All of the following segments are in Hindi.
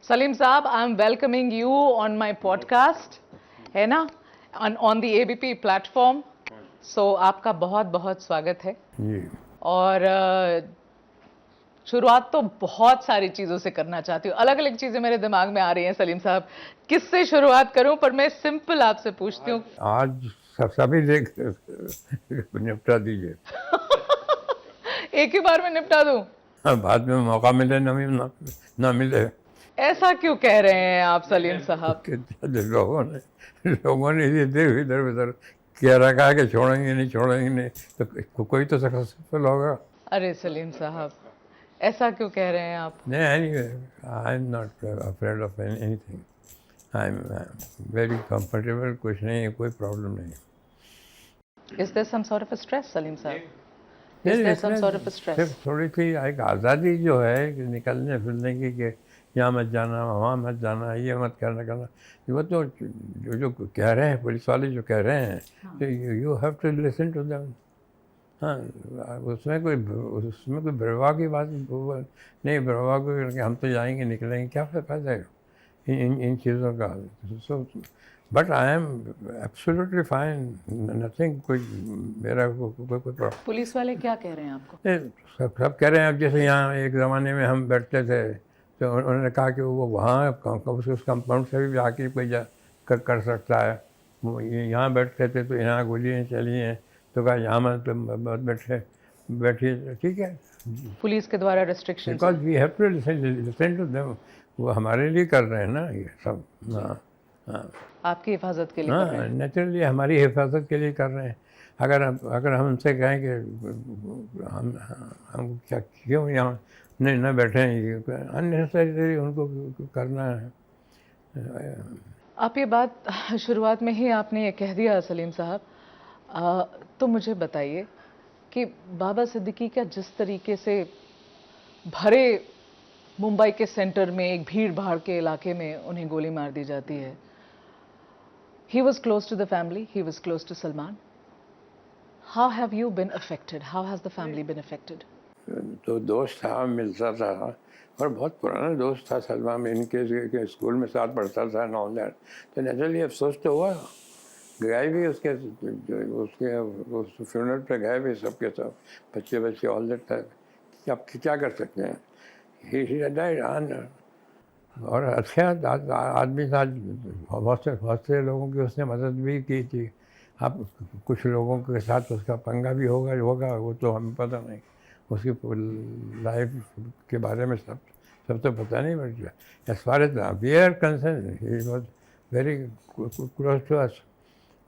सलीम साहब, I am welcoming you on my podcast, है ना, ऑन द एबीपी प्लेटफॉर्म। सो आपका बहुत बहुत स्वागत है। जी। और शुरुआत तो बहुत सारी चीज़ों से करना चाहती हूँ, अलग अलग चीज़ें मेरे दिमाग में आ रही हैं सलीम साहब, किससे शुरुआत करूँ, पर मैं सिंपल आपसे पूछती हूँ। आज सभी देख निपटा दीजिए। एक ही बार में निपटा दूँ? बाद में मौका मिले ना मिले। ऐसा क्यों कह रहे हैं आप सलीम साहब? लोगों ने इधर इधर उधर कह रखा है कि छोड़ेंगे नहीं, तो कोई तो सक्सेसफुल होगा। अरे सलीम साहब, ऐसा क्यों कह रहे हैं आप? नहीं, I am not afraid of anything. I am very comfortable. कुछ नहीं है, कोई प्रॉब्लम नहीं। Is there some sort of a stress, Salim sahab? Is नहीं, there some इसमें sort of a stress? सिर्फ थोड़ी सी एक आज़ादी जो है कि निकलने फिरने की, कि यहाँ मत जाना, वहाँ मत जाना, ये मत करना। वो तो जो कह रहे हैं पुलिस वाले, जो कह रहे हैं, तो you have to listen to them. हाँ, उसमें कोई बरवा की बात नहीं। बरवा को हम तो जाएंगे निकलेंगे, क्या फायदा है इन चीज़ों का। So but I am absolutely fine, nothing. कोई मेरा कोई प्रॉब्लम। पुलिस वाले क्या कह रहे हैं आपको? सब कह रहे हैं। अब जैसे यहाँ एक ज़माने में हम बैठते थे, तो उन्होंने कहा कि वो वहाँ उस कंपाउंड से भी आके कोई कर सकता है। वो यहाँ बैठते थे तो यहाँ गोलियाँ चली हैं, तो कहा यहाँ मत बैठिए, ठीक है। पुलिस के द्वारा restriction? Because we have to listen to them. वो हमारे लिए कर रहे हैं ना ये सब। हाँ हाँ, आपकी हिफाजत के लिए कर रहे हाँ, हैं? नेचुरली हमारी हिफाजत के लिए कर रहे हैं। अगर हम उनसे कहें कि हम क्या क्यों यहाँ नहीं ना बैठे हैं, अननेसेसरी उनको करना है। आप ये बात शुरुआत में ही आपने ये कह दिया सलीम साहब। तो मुझे बताइए कि बाबा सिद्दीकी का जिस तरीके से भरे मुंबई के सेंटर में एक भीड़ भाड़ के इलाके में उन्हें गोली मार दी जाती है, he was close to the family, he was close to Salman. How have you been affected? How has the family been affected? तो दोस्त था, मिलता था, और बहुत पुराना दोस्त था सलमान। इनके स्कूल में साथ पढ़ता था, ऑल दैट। तो नेचुरली अफसोस तो हुआ। गए भी उसके उस फ्यूनरल पे गए भी, सबके सब बच्चे ऑल दैट था। अब क्या कर सकते हैं। He died. और अच्छा आदमी था। बहुत से लोगों की उसने मदद भी की थी। अब कुछ लोगों के साथ उसका पंगा भी होगा, वो तो हमें पता नहीं। उसकी लाइफ के बारे में सब तो पता नहीं but as far as we are concerned, he was very close to us.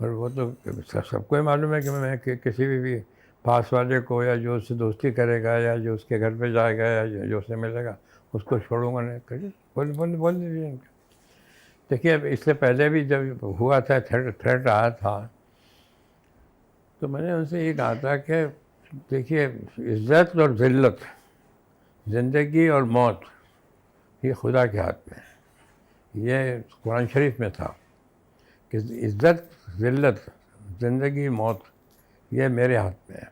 और वो तो सबको ही मालूम है कि मैं किसी भी पास वाले को, या जो उससे दोस्ती करेगा, या जो उसके घर पे जाएगा, या जो उससे मिलेगा, उसको छोड़ूंगा नहीं। करिए, बोल दीजिए इनका। देखिए, अब इससे पहले भी जब हुआ था, थ्रेट आया था, तो मैंने उनसे ये कहा था कि देखिए, इज़्ज़त और ज़िल्लत, ज़िंदगी और मौत, ये खुदा के हाथ में है। ये कुरान शरीफ में था कि इज़्ज़त, ज़िल्लत, ज़िंदगी, मौत, ये मेरे हाथ में है।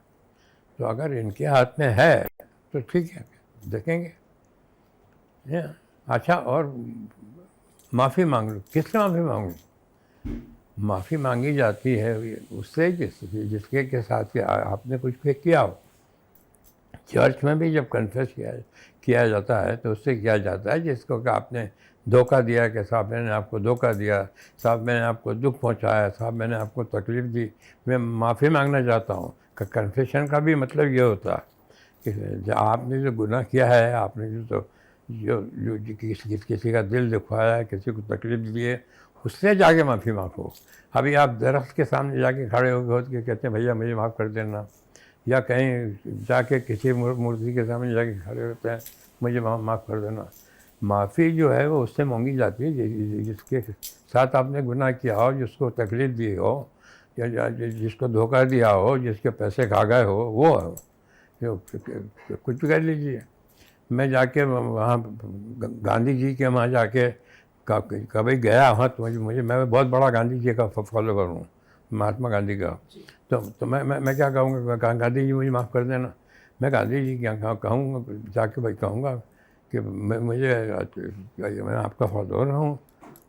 तो अगर इनके हाथ में है तो ठीक है, देखेंगे। अच्छा, और माफ़ी मांग लो। किससे माफ़ी मांगूँ? माफ़ी मांगी जाती है उससे जिसके के साथ आपने कुछ किया हो। चर्च में भी जब कन्फेस किया जाता है तो उससे किया जाता है जिसको कि आपने धोखा दिया, कि साहब मैंने आपको धोखा दिया, साहब मैंने आपको दुख पहुंचाया, साहब मैंने आपको तकलीफ़ दी, मैं माफ़ी मांगना चाहता हूँ। कन्फेशन का भी मतलब ये होता है कि आपने जो गुनाह किया है, आपने जो किसी का दिल दुखाया है, किसी को तकलीफ़ दी है, उससे जाके माफ़ी मांगो। अभी आप दरख्त के सामने जाके खड़े हो के कहते हैं भैया मुझे माफ़ कर देना, या कहीं जाके किसी मूर्ति के सामने जाके खड़े होते हैं मुझे माफ़ कर देना। माफ़ी जो है वो उससे मांगी जाती है जिसके साथ आपने गुनाह किया हो, जिसको तकलीफ़ दी हो, या जिसको धोखा दिया हो, जिसके पैसे खा गए हो, वो है। कुछ भी कर लीजिए। मैं जाके वहाँ गांधी जी के वहाँ जाके कभी गया वहाँ, तो मैं बहुत बड़ा गांधी जी का फॉलोवर हूँ, महात्मा गांधी का। तो मैं क्या कहूँगा, गांधी जी मुझे माफ़ कर देना। मैं गांधी जी क्या कहूँगा, जाके भाई कहूँगा कि मैं आपका फॉलोअर हूँ,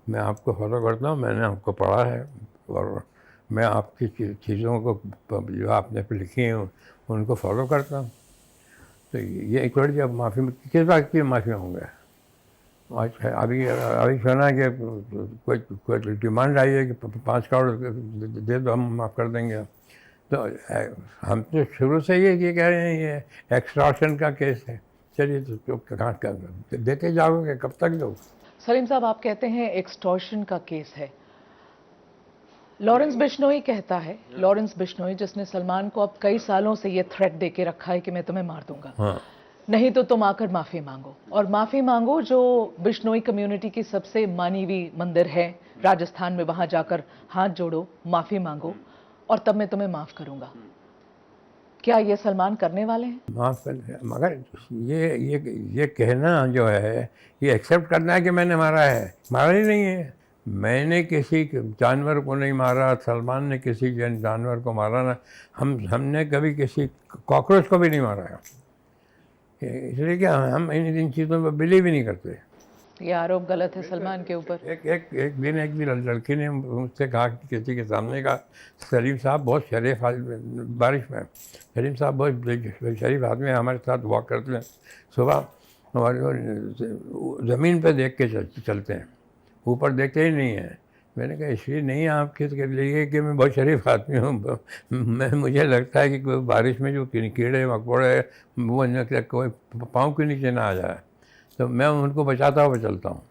मैं आपको फॉलो करता हूँ, मैंने आपको पढ़ा है और मैं आपकी चीज़ों को जो आपने लिखी हैं उनको फॉलो करता हूँ। तो ये एक बार जब माफ़ी किस बात की माफ़ी मांगूंगा? आज अभी अभी सुना कि कोई कोई डिमांड आई है कि 5 करोड़ दे दो, हम माफ़ कर देंगे। तो हम तो शुरू से ये कह रहे हैं ये एक्सटॉर्शन का केस है। चलिए तो कहाँ देते जाओगे, कब तक दो? सलीम साहब, आप कहते हैं एक्सटॉर्शन का केस है। लॉरेंस बिश्नोई कहता है, लॉरेंस बिश्नोई जिसने सलमान को अब कई सालों से ये थ्रेट देके रखा है कि मैं तुम्हें मार दूंगा, हाँ, नहीं तो तुम आकर माफी मांगो, और माफी मांगो जो बिश्नोई कम्युनिटी की सबसे मानी हुई मंदिर है राजस्थान में, वहां जाकर हाथ जोड़ो, माफी मांगो और तब मैं तुम्हें माफ करूंगा। क्या ये सलमान करने वाले हैं? माफ़ कर, मगर ये कहना जो है, ये एक्सेप्ट करना है कि मैंने मारा है। मारा ही नहीं है। मैंने किसी जानवर को नहीं मारा, सलमान ने किसी जानवर को मारा ना, हमने कभी किसी कॉकरोच को भी नहीं मारा है। इसलिए क्या हम इन चीज़ों पर बिलीव ही नहीं करते। ये आरोप गलत है सलमान के ऊपर। एक दिन लड़की ने मुझसे कहा कि किसी के सामने कहा, सलीम साहब बहुत शरीफ बारिश में सलीम साहब बहुत शरीफ आदमी है, हमारे साथ वॉक करते हैं सुबह और ज़मीन पे देख के चलते हैं, ऊपर देखते ही नहीं है। मैंने कहा इसलिए नहीं आप किसके लिए कि मैं बहुत शरीफ आदमी हूँ, मुझे लगता है कि कोई बारिश में जो कीड़े मकोड़े वो कोई पाँव के नीचे ना आ जाए, तो मैं उनको बचाता हुआ चलता हूँ।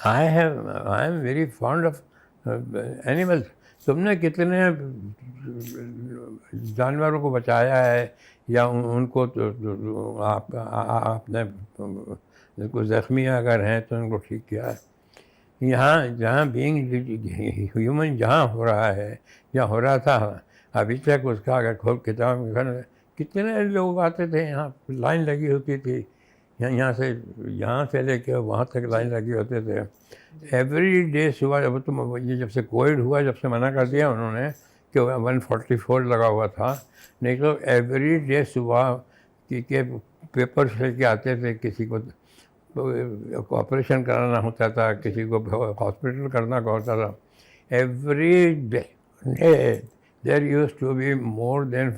I am very fond of animals. तुमने कितने जानवरों को बचाया है या उनको आपने उनको ज़ख्मी अगर हैं तो उनको ठीक किया है। यहाँ जहाँ बीइंग ह्यूमन जहाँ हो रहा है या हो रहा था अभी तक, उसका अगर खोल किताब कितने लोग आते थे, यहाँ लाइन लगी होती थी, यहाँ से लेके वहाँ तक लाइन लगी होते थे एवरी डे सुबह। अब तो ये जब से कोविड हुआ, जब से मना कर दिया उन्होंने कि 144 लगा हुआ था, नहीं तो एवरी डे सुबह के पेपर्स लेके आते थे, किसी को ऑपरेशन कराना होता था, किसी को हॉस्पिटल करना होता था। Every day there used to be more than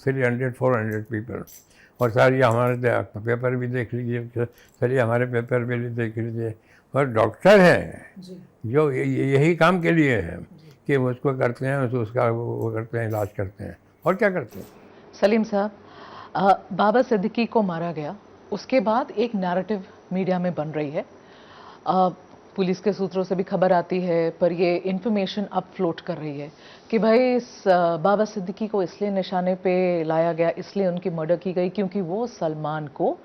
300-400 people. और सर ये हमारे पेपर भी देख लीजिए, सर ये हमारे पेपर भी देख लीजिए। और डॉक्टर हैं जो यही काम के लिए है कि वो उसको करते हैं, उसका वो करते हैं, इलाज करते हैं, और क्या करते हैं। सलीम साहब, बाबा सिद्दीकी को मारा गया, उसके बाद एक नैरेटिव मीडिया में बन रही है, पुलिस के सूत्रों से भी खबर आती है, पर ये इन्फॉर्मेशन अब फ्लोट कर रही है कि भाई इस बाबा सिद्दीकी को इसलिए निशाने पे लाया गया, इसलिए उनकी मर्डर की गई क्योंकि वो सलमान को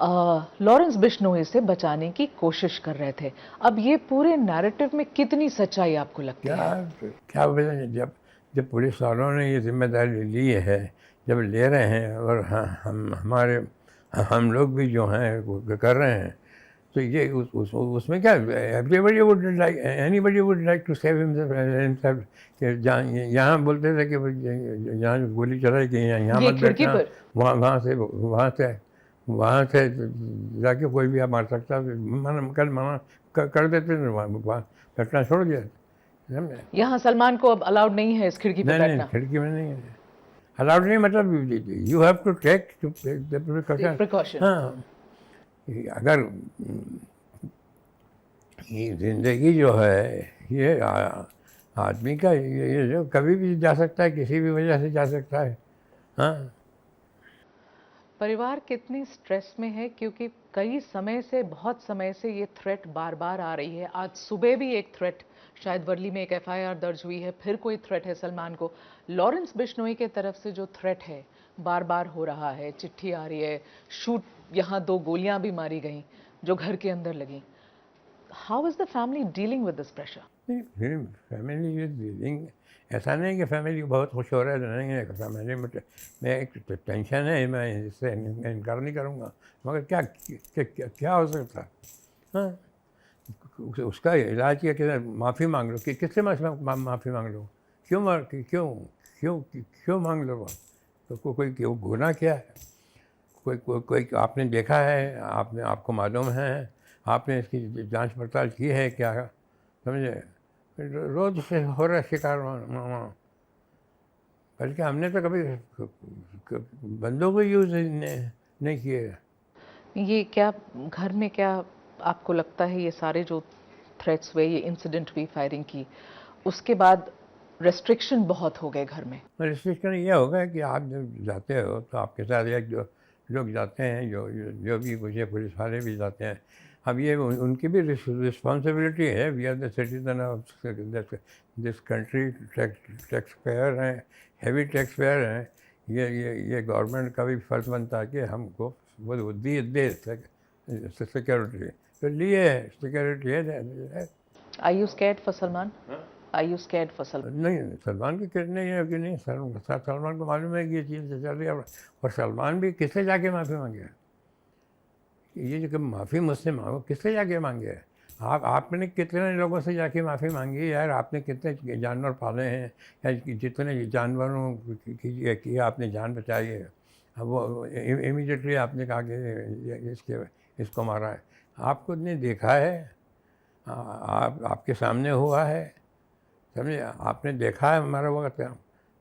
लॉरेंस बिश्नोई से बचाने की कोशिश कर रहे थे। अब ये पूरे नैरेटिव में कितनी सच्चाई आपको लगती है? क्या वजह, जब पुलिस वालों ने ये जिम्मेदारी ली है, जब ले रहे हैं, और हम लोग भी जो हैं वो कर रहे हैं, तो ये उसमें क्या, everybody would like, anybody would like to save himself. यहाँ बोलते थे कि यहाँ गोली चलाई कि यहाँ मत बैठना, वहाँ से जाके कोई भी आप मार सकता, मना कर देते थे, वहाँ बैठना छोड़ दिया। यहाँ सलमान को अब अलाउड नहीं है इस खिड़की पे बैठना? खिड़की में नहीं है अलाउड, नहीं, मतलब you have to take precaution. हाँ, अगर ये जिंदगी जो है, ये आदमी का ये जो कभी भी जा सकता है, किसी भी वजह से जा सकता है। हाँ, परिवार कितनी स्ट्रेस में है, क्योंकि कई समय से, बहुत समय से ये थ्रेट बार बार आ रही है। आज सुबह भी एक थ्रेट, शायद वर्ली में एक एफआईआर दर्ज हुई है, फिर कोई थ्रेट है सलमान को। लॉरेंस बिश्नोई के तरफ से जो थ्रेट है बार बार हो रहा है, चिट्ठी आ रही है, शूट, यहाँ 2 गोलियां भी मारी गई जो घर के अंदर लगी। How is the family dealing with this pressure? Family is dealing, ऐसा नहीं कि फैमिली बहुत खुश हो रहा है, नहीं है फैमिली में एक टेंशन है, मैं इससे इनकार नहीं करूँगा, मगर क्या हो सकता है। हाँ, उसका इलाज किया कि माफ़ी मांग लो, कि किससे माफ़ी मांग लो, क्यों मांग लो, तो कोई गुनाह क्या है, कोई आपने देखा है, आपको मालूम है, आपने इसकी जांच पड़ताल की है क्या? समझे? रोज़ से हो रहा है शिकार वहाँ। बल्कि हमने तो कभी बंदूक यूज़ नहीं किए। ये क्या घर में क्या आपको लगता है ये सारे जो थ्रेट्स हुए, ये इंसिडेंट हुई फायरिंग की, उसके बाद रेस्ट्रिक्शन बहुत हो गए घर में? रिस्ट्रिक्शन ये होगा कि आप जब जाते हो तो आपके साथ एक जो लोग जाते हैं, जो भी कुछ पुलिस वाले भी जाते हैं। अब ये उनकी भी रिस्पॉन्सिबिलिटी है। We are the citizen of this country, tax payer हैं, हेवी टैक्स पेयर हैं। ये गवर्नमेंट का भी फर्ज बनता है कि हमको वो दे सिक्योरिटी, तो लिए सिक्योरिटी है। Are you scared for Salman? Are you scared for Salman? नहीं, सलमान की कितने है कि नहीं, सलमान को मालूम है कि ये चीज़ चल रही है। और सलमान भी किससे जाके माफ़ी मांगे? ये जो माफ़ी मुझसे मांगो, किससे जाके मांगे? आपने कितने लोगों से जाके माफ़ी मांगी यार? आपने कितने जानवर पाले हैं, या जितने जानवरों की आपने जान बचाई है, अब वो इमीडिएटली आपने कहा कि इसको मारा है। आपको नहीं देखा है, आपके सामने हुआ है, समझे? आपने देखा है हमारा वक्त,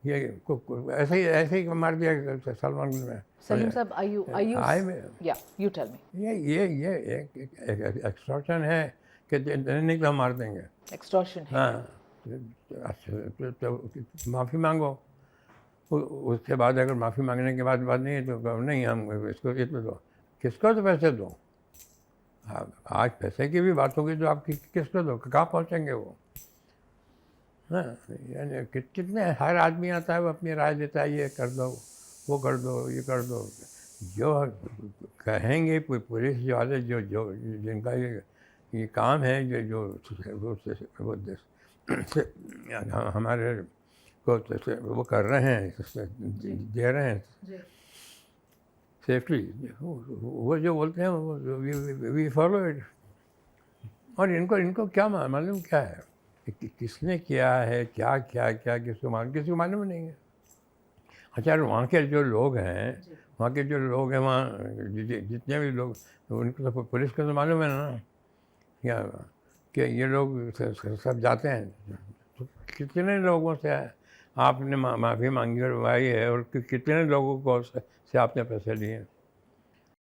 ये ऐसे ही मार दिया सलमान ने। Salim Sahab, are you yeah, you tell me. ये एक एक्सटॉर्शन है कि नहीं तो हम मार देंगे। Extortion है। हाँ, तो माफ़ी मांगो। उसके बाद अगर माफ़ी मांगने के बाद बात नहीं है तो नहीं, हम इसको इतना दो, किसको तो पैसे दो। आज पैसे की भी बात होगी तो आप किसको दो, कहाँ पहुँचेंगे वो? हाँ, यानी कितने हर आदमी आता है, वो अपनी राय देता है, ये कर दो, वो कर दो, ये कर दो। जो कहेंगे पुलिस वाले, जो जिनका ये काम है, जो हमारे को वो कर रहे हैं, दे रहे हैं सेफ्टी, वो जो बोलते हैं वी फॉलो इट। और इनको क्या मालूम क्या है कि किसने किया है, क्या किसको मालूम नहीं है। अच्छा, वहाँ के जो लोग हैं, वहाँ जितने भी लोग, उनको तो पुलिस को तो मालूम है ना क्या कि ये लोग सब जाते हैं। तो कितने लोगों से आपने माफ़ी मांगी और आई है, और कितने लोगों से आपने पैसे लिए?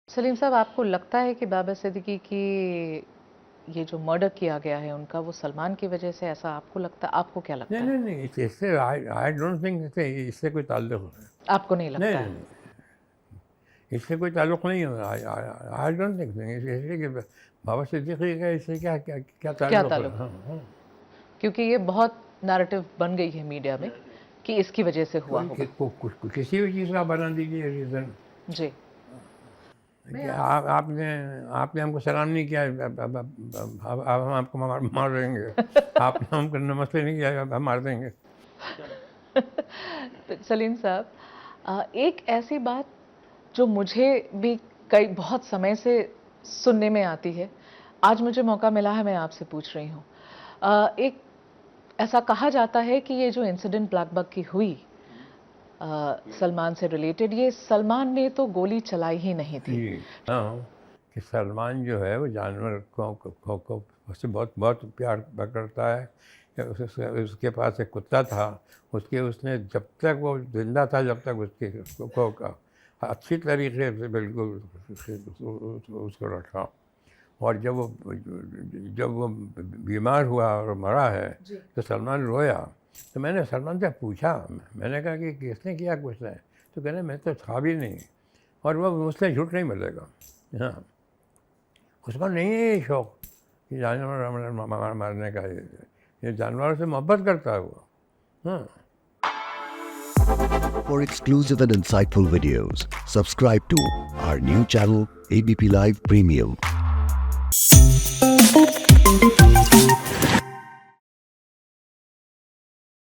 सलीम साहब, आपको लगता है कि बाबा सिद्दीकी की ये जो मर्डर किया गया है उनका, वो सलमान की वजह से, ऐसा आपको लगता है? आपको क्या लगता है? नहीं, इससे आई डोंट थिंक इससे कोई ताल्लुक है। आपको नहीं लगता है? नहीं, इससे कोई ताल्लुक नहीं है। आई डोंट थिंक इसलिए कि बाबा सिद्दीकी का इससे क्या ताल्लुक है? हाँ। क्योंकि ये बहुत नैरेटिव बन गई है मीडिया में कि इसकी वजह से हुआ होगा। किसी भी चीज़ का बना दीजिए रीज़न। जी, आपने हमको सलाम नहीं किया, अब हम आपको मार देंगे। आपने हमको नमस्ते नहीं किया, अब हम मार देंगे। तो सलीम साहब, एक ऐसी बात जो मुझे भी बहुत समय से सुनने में आती है, आज मुझे मौका मिला है, मैं आपसे पूछ रही हूँ। एक ऐसा कहा जाता है कि ये जो इंसिडेंट ब्लैक बक की हुई सलमान से रिलेटेड, ये सलमान ने तो गोली चलाई ही नहीं थी। हाँ, कि सलमान जो है वो जानवर को उससे बहुत प्यार करता है। उसके पास एक कुत्ता था, उसने जब तक वो जिंदा था, जब तक उसको अच्छी तरीके से बिल्कुल उसको रखा। और जब वो बीमार हुआ और मरा है तो सलमान रोया। तो मैंने सलमान से पूछा, मैंने कहा कि किसने किया कुछ नहीं? तो कहने मैं तो था भी नहीं, और वो मुझसे झूठ नहीं मिलेगा। हाँ, उसको नहीं है ये शौक़ कि जानवर मारने का। ये जानवरों से मोहब्बत करता है वो। हाँ। For exclusive and insightful videos, subscribe to our new channel ABP Live Premium.